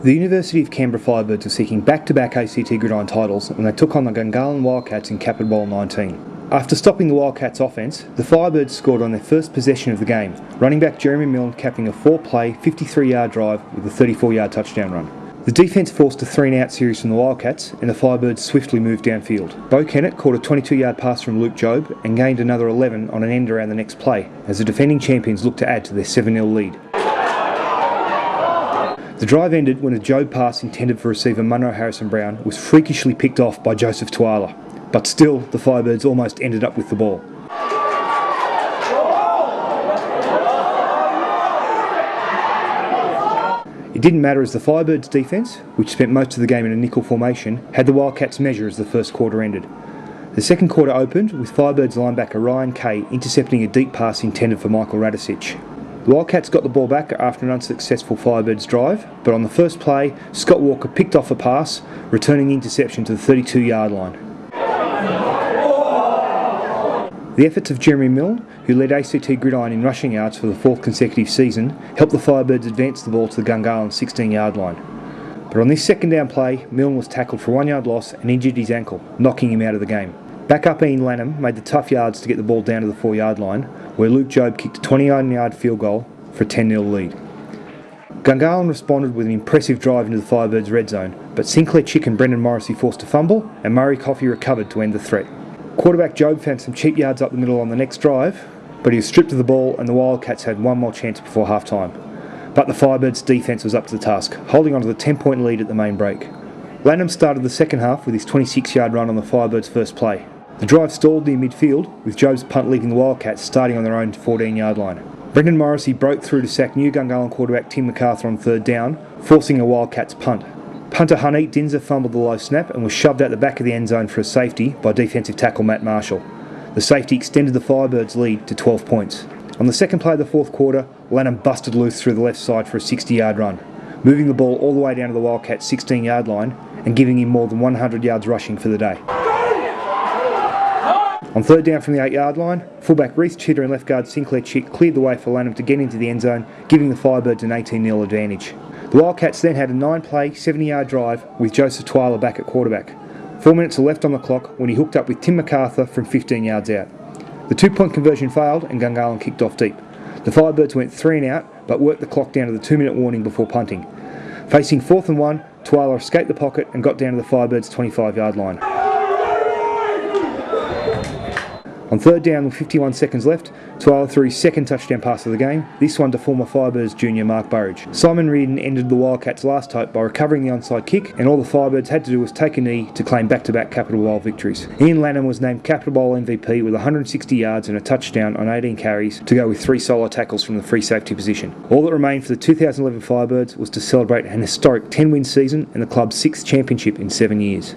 The University of Canberra Firebirds were seeking back-to-back ACT Gridiron titles when they took on the Gungahlin Wildcats in Capital Bowl XIX. After stopping the Wildcats' offence, the Firebirds scored on their first possession of the game, running back Jeremy Milne capping a 4-play, 53-yard drive with a 34-yard touchdown run. The defence forced a 3-and-out series from the Wildcats, and the Firebirds swiftly moved downfield. Bo Kennett caught a 22-yard pass from Luke Jobe and gained another 11 on an end around the next play, as the defending champions looked to add to their 7-0 lead. The drive ended when a Jobe pass intended for receiver Munro Harrison-Brown was freakishly picked off by Joseph Tuala, but still the Firebirds almost ended up with the ball. It didn't matter as the Firebirds' defence, which spent most of the game in a nickel formation, had the Wildcats' measure as the first quarter ended. The second quarter opened with Firebirds linebacker Ryan Kay intercepting a deep pass intended for Michael Radicic. The Wildcats got the ball back after an unsuccessful Firebirds drive, but on the first play, Scott Walker picked off a pass, returning the interception to the 32-yard line. The efforts of Jeremy Milne, who led ACT Gridiron in rushing yards for the fourth consecutive season, helped the Firebirds advance the ball to the Gungahlin 16-yard line. But on this second down play, Milne was tackled for a 1-yard loss and injured his ankle, knocking him out of the game. Backup Ian Lanham made the tough yards to get the ball down to the 4-yard line, where Luke Jobe kicked a 29-yard field goal for a 10-0 lead. Gungahlin responded with an impressive drive into the Firebirds' red zone, but Sinclair Chick and Brendan Morrissey forced a fumble, and Murray Coffey recovered to end the threat. Quarterback Jobe found some cheap yards up the middle on the next drive, but he was stripped of the ball and the Wildcats had one more chance before half-time. But the Firebirds' defence was up to the task, holding on to the 10-point lead at the main break. Lanham started the second half with his 26-yard run on the Firebirds' first play. The drive stalled near midfield, with Jobe's punt leaving the Wildcats starting on their own 14-yard line. Brendan Morrissey broke through to sack new Gungahlin quarterback Tim MacArthur on third down, forcing a Wildcats punt. Punter Huneet Dinser fumbled the low snap and was shoved out the back of the end zone for a safety by defensive tackle Matt Marshall. The safety extended the Firebirds' lead to 12 points. On the second play of the fourth quarter, Lanham busted loose through the left side for a 60-yard run, moving the ball all the way down to the Wildcats' 16-yard line and giving him more than 100 yards rushing for the day. On third down from the 8-yard line, fullback Reece Chitter and left guard Sinclair Chick cleared the way for Lanham to get into the end zone, giving the Firebirds an 18-0 advantage. The Wildcats then had a 9-play, 70-yard drive with Joseph Tuala back at quarterback. 4 minutes were left on the clock when he hooked up with Tim MacArthur from 15 yards out. The 2-point conversion failed and Gungahlin kicked off deep. The Firebirds went 3-and-out but worked the clock down to the 2-minute warning before punting. Facing 4th and 1, Tuala escaped the pocket and got down to the Firebirds' 25-yard line. On third down with 51 seconds left, Tuala threw his second touchdown pass of the game, this one to former Firebirds junior Mark Burridge. Simon Reardon ended the Wildcats' last hope by recovering the onside kick, and all the Firebirds had to do was take a knee to claim back-to-back Capital Bowl victories. Ian Lanham was named Capital Bowl MVP with 160 yards and a touchdown on 18 carries to go with 3 solo tackles from the free safety position. All that remained for the 2011 Firebirds was to celebrate an historic 10-win season and the club's 6th championship in 7 years.